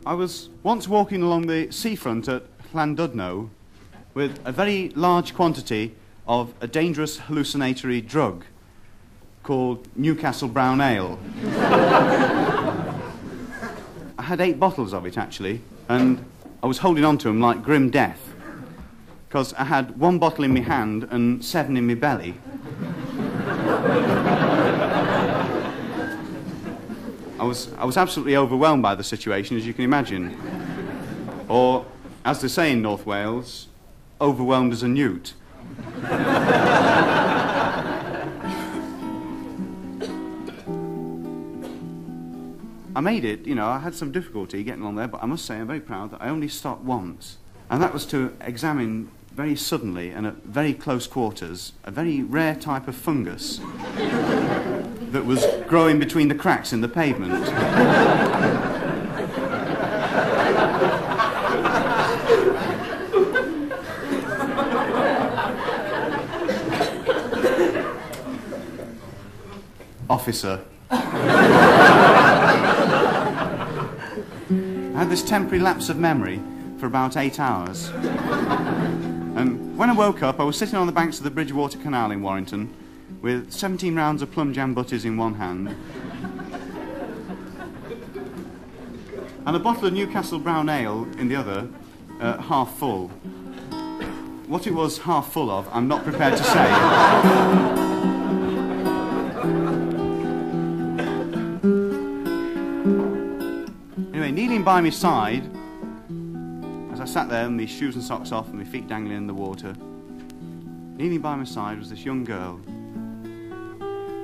I was once walking along the seafront at Llandudno with a very large quantity of a dangerous hallucinatory drug called Newcastle Brown Ale. I had 8 bottles of it, actually, and I was holding on to them like grim death, because I had 1 bottle in my hand and 7 in my belly. I was absolutely overwhelmed by the situation, as you can imagine. Or, as they say in North Wales, overwhelmed as a newt. I made it, you know, I had some difficulty getting on there, but I must say I'm very proud that I only stopped once. And that was to examine very suddenly and at very close quarters a very rare type of fungus that was growing between the cracks in the pavement. Officer. I had this temporary lapse of memory for about 8 hours. And when I woke up, I was sitting on the banks of the Bridgewater Canal in Warrington with 17 rounds of plum jam butties in one hand and a bottle of Newcastle Brown Ale in the other, half full. What it was half full of, I'm not prepared to say. Anyway, kneeling by my side, as I sat there with my shoes and socks off and my feet dangling in the water, kneeling by my side was this young girl.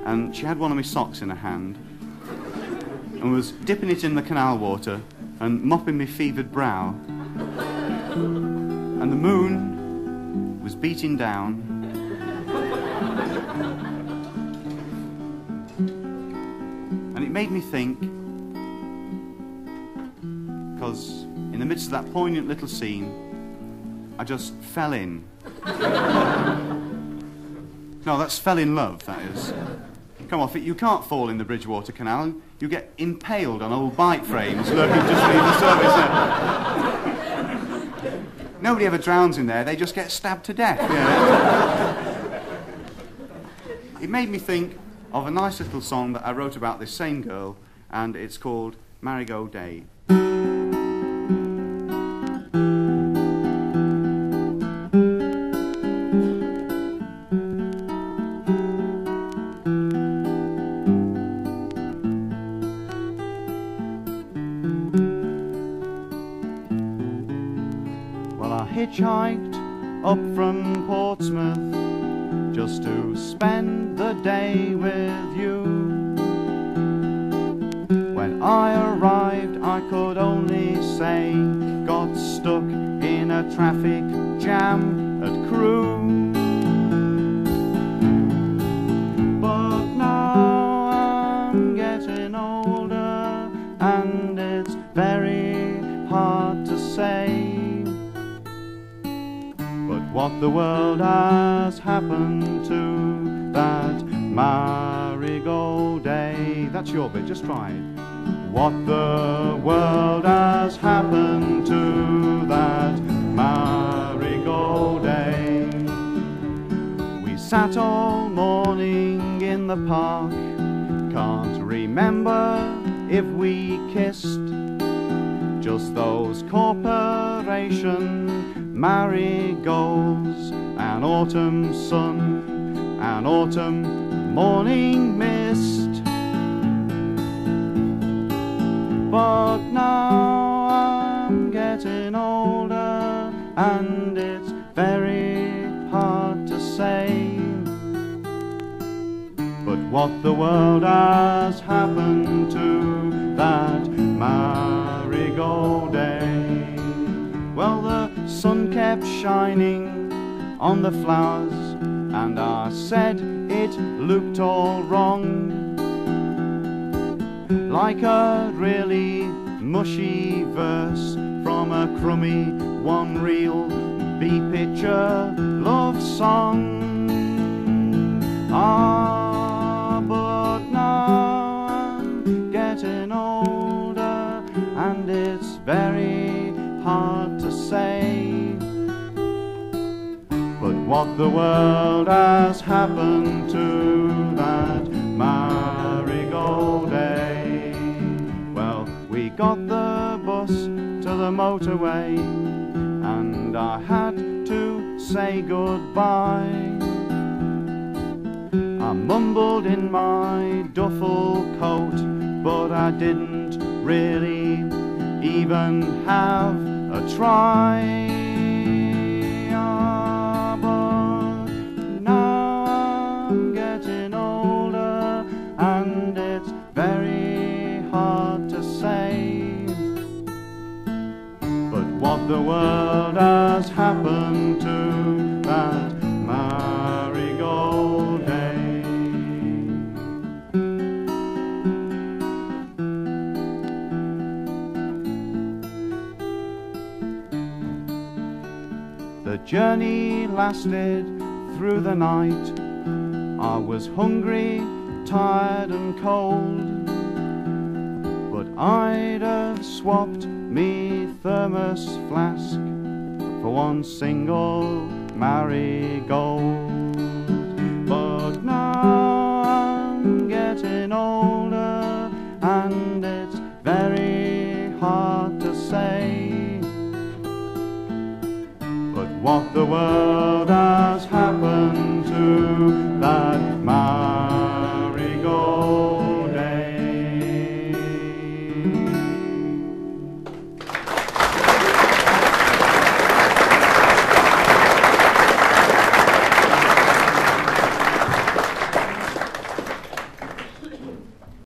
And she had one of my socks in her hand and was dipping it in the canal water and mopping my fevered brow. And the moon was beating down. And it made me think, because in the midst of that poignant little scene, I just fell in. No, that's fell in love, that is. Come off it, you can't fall in the Bridgewater Canal. You get impaled on old bike frames lurking just beneath the surface. Nobody ever drowns in there, they just get stabbed to death. Yeah. It made me think of a nice little song that I wrote about this same girl, and it's called Marigold Day. Hitchhiked up from Portsmouth just to spend the day with you. When I arrived I could only say got stuck in a traffic jam at Crewe. But now I'm getting older and it's very hard to say what the world has happened to that Marigold Day. That's your bit, just try it. What the world has happened to that Marigold Day. We sat all morning in the park, can't remember if we kissed. Just those corporation marigolds, an autumn sun, an autumn morning mist. But now I'm getting older and it's very hard to say but what the world has happened to that Marigold Day. Well, the sun kept shining on the flowers and I said it looked all wrong, like a really mushy verse from a crummy one-reel B-picture love song. Ah, but now I'm getting older and it's it's very hard to say. But what the world has happened to that Marigold day? Well, we got the bus to the motorway and I had to say goodbye. I mumbled in my duffel coat, but I didn't really even have a try. But now I'm getting older and it's very hard to say. But what the world has happened to that Marigold day? The journey lasted through the night. I was hungry, tired and cold, but I'd have swapped me thermos flask for one single Marigold. But now I'm getting older and it's very hard to say. But what the world